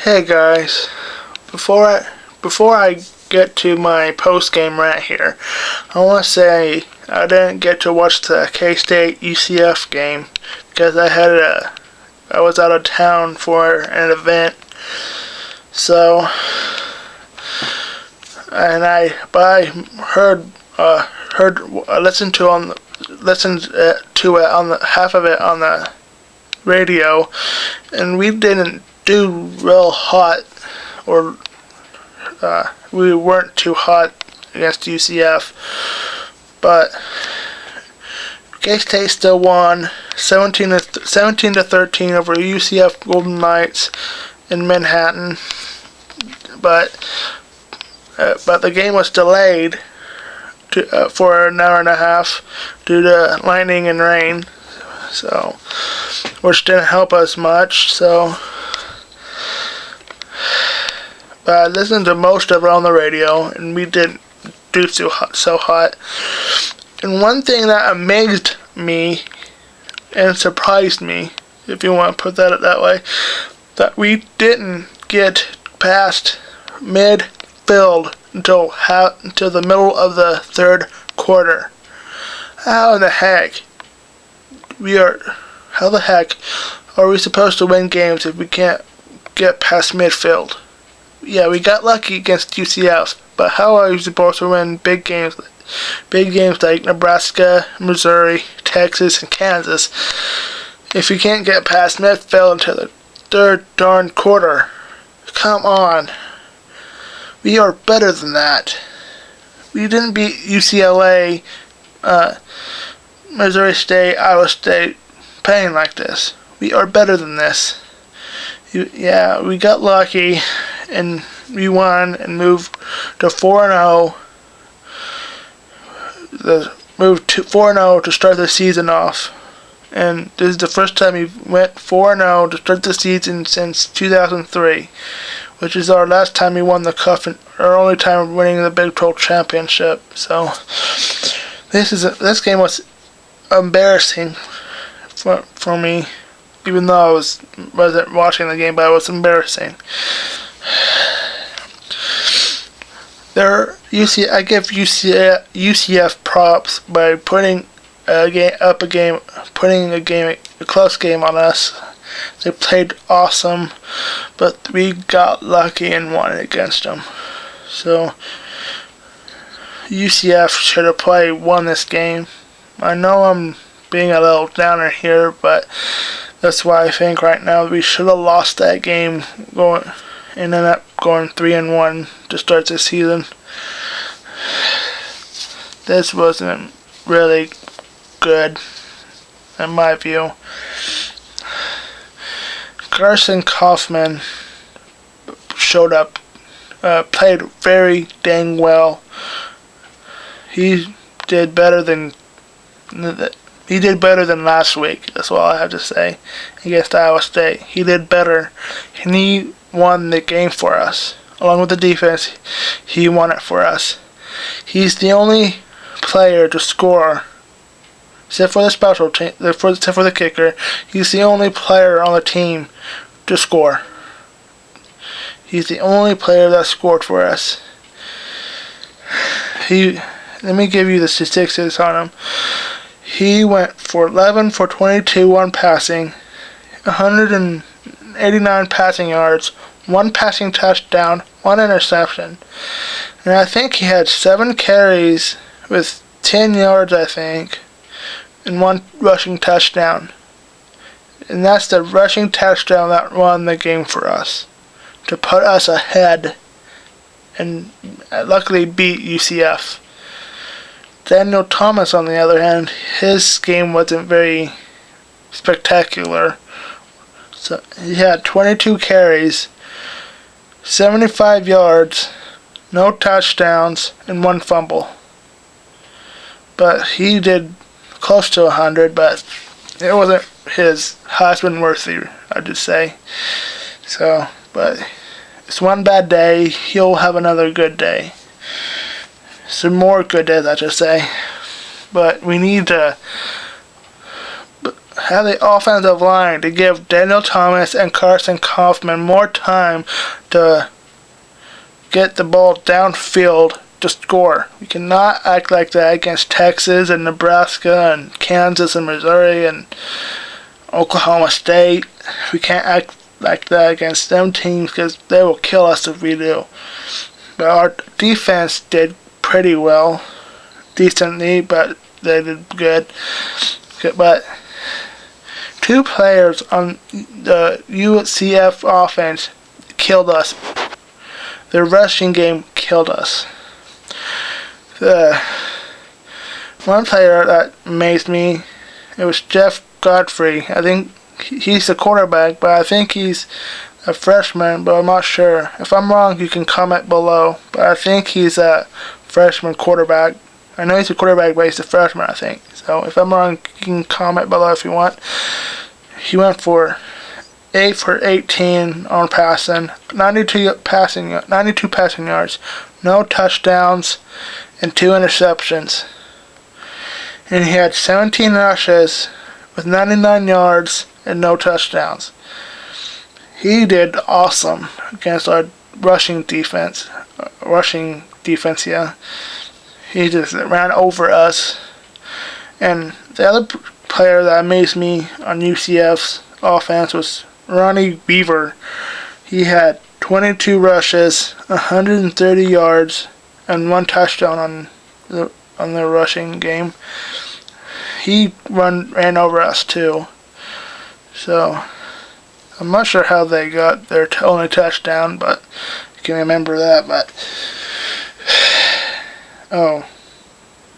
Hey guys, before I get to my post-game rant here, I want to say I didn't get to watch the K-State UCF game because I was out of town for an event. So, I listened to it on the half of it on the radio, and we didn't do real hot, or we weren't too hot against UCF, but K-State still won 17 to 13 over UCF Golden Knights in Manhattan, but the game was delayed for an hour and a half due to lightning and rain, so which didn't help us much. But I listened to most of it on the radio, and we didn't do so hot. And one thing that amazed me and surprised me, if you want to put that way, that we didn't get past midfield until the middle of the third quarter. How the heck are we supposed to win games if we can't get past midfield? Yeah, we got lucky against UCF, but how are you supposed to win big games like Nebraska, Missouri, Texas, and Kansas if you can't get past midfield until the third darn quarter? Come on. We are better than that. We didn't beat UCLA, Missouri State, Iowa State playing like this. We are better than this. Yeah, we got lucky and we won and moved to 4-0. Moved to 4-0 to start the season off. And this is the first time we went 4-0 to start the season since 2003, which is our last time we won the cup and our only time winning the Big 12 championship. So this game was embarrassing for me, even though I wasn't watching the game, but it was embarrassing. I give UCF props by putting a close game on us. They played awesome, but we got lucky and won it against them. So UCF should have won this game. I know I'm being a little downer here, but that's why I think right now we should have lost that game and ended up going 3-1 to start the season. This wasn't really good, in my view. Carson Kaufman showed up, played very dang well. He did better than last week. That's all I have to say. Against Iowa State, he did better, and he won the game for us. Along with the defense, he won it for us. He's the only player to score, except for the special team, except for the kicker. He's the only player on the team to score. He's the only player that scored for us. Let me give you the statistics on him. He went for 11 for 22 on passing, 189 passing yards, 1 passing touchdown, 1 interception. And I think he had 7 carries with 10 yards, I think, and 1 rushing touchdown. And that's the rushing touchdown that won the game for us, to put us ahead and luckily beat UCF. Daniel Thomas, on the other hand, his game wasn't very spectacular. So he had 22 carries, 75 yards, no touchdowns, and 1 fumble. But he did close to 100, but it wasn't his Heisman worthy, I'd just say. So, but it's one bad day. He'll have another good day. Some more good days, I should say. But we need to have the offensive line to give Daniel Thomas and Carson Kaufman more time to get the ball downfield to score. We cannot act like that against Texas and Nebraska and Kansas and Missouri and Oklahoma State. We can't act like that against them teams because they will kill us if we do. But our defense did pretty well. Decently, but they did good. But two players on the UCF offense killed us. Their rushing game killed us. The one player that amazed me, it was Jeff Godfrey. I think he's the quarterback, but I think he's a freshman, but I'm not sure. If I'm wrong, you can comment below. But I think he's a freshman quarterback. I know he's a quarterback, but he's a freshman, I think. So if I'm wrong, you can comment below if you want. He went for 8 for 18 on passing, 92 passing yards, no touchdowns, and 2 interceptions. And he had 17 rushes with 99 yards and no touchdowns. He did awesome against our rushing defense, yeah. He just ran over us. And the other player that amazed me on UCF's offense was Ronnie Weaver. He had 22 rushes, 130 yards, and 1 touchdown on the rushing game. He ran over us too. So I'm not sure how they got their only touchdown, but you can remember that. But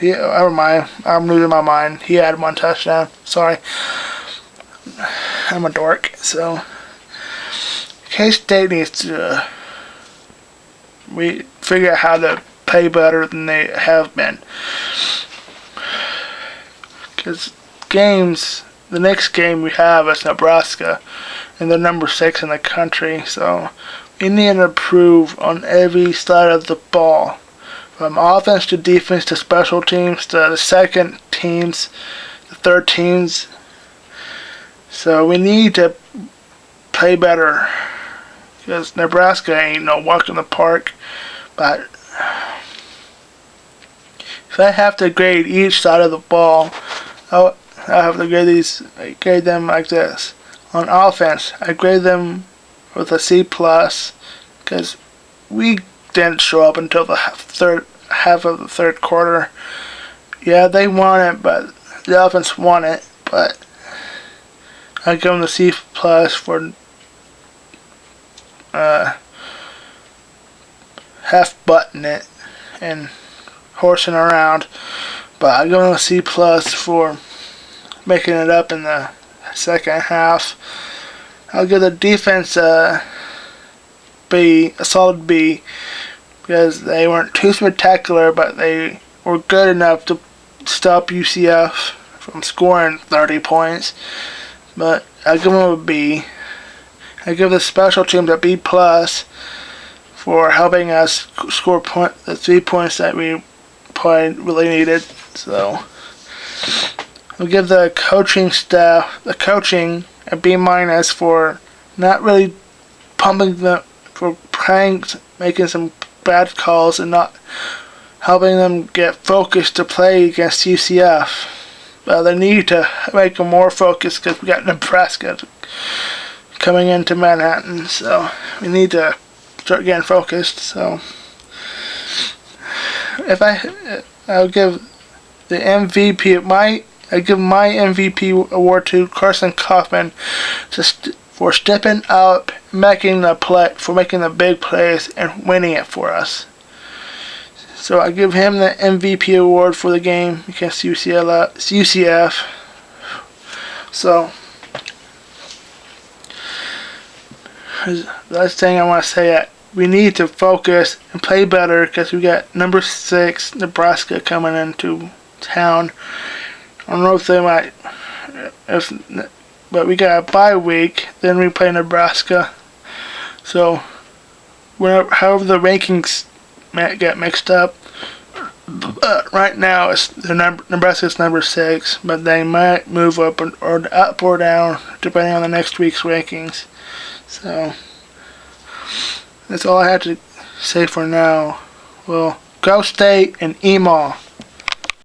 never mind. I'm losing my mind. He had 1 touchdown. Sorry. I'm a dork. So K-State needs to figure out how to play better than they have been. Because the next game we have is Nebraska, and they're number 6 in the country. So we need to improve on every side of the ball. From offense to defense to special teams to the second teams, the third teams. So we need to play better. Because Nebraska ain't no walk in the park. But if I have to grade each side of the ball, I have to grade them like this. On offense, I grade them with a C+, because we didn't show up until the half of the third quarter. Yeah, they won it, but the offense won it. But I give them the C+ for half-butting it and horsing around. But I give them a C+ for making it up in the second half. I'll give the defense a solid B, because they weren't too spectacular, but they were good enough to stop UCF from scoring 30 points. But I give them a B. I give the special teams a B+ for helping us score the 3 points that we probably really needed. So I'll give the coaching staff, a B- for not really pumping them, for making some bad calls and not helping them get focused to play against UCF. They need to make them more focused, because we got Nebraska coming into Manhattan, so we need to start getting focused. So I'll give the MVP I give my MVP award to Carson Kaufman for stepping up, making the big plays and winning it for us. So I give him the MVP award for the game against UCF. So the last thing I want to say, that we need to focus and play better, because we got number 6 Nebraska coming into town. I don't know if they might, but we got a bye week, then we play Nebraska. So however the rankings get mixed up, Right now, Nebraska's number 6, but they might move up or down depending on the next week's rankings. So that's all I have to say for now. Well, go State and Emaw.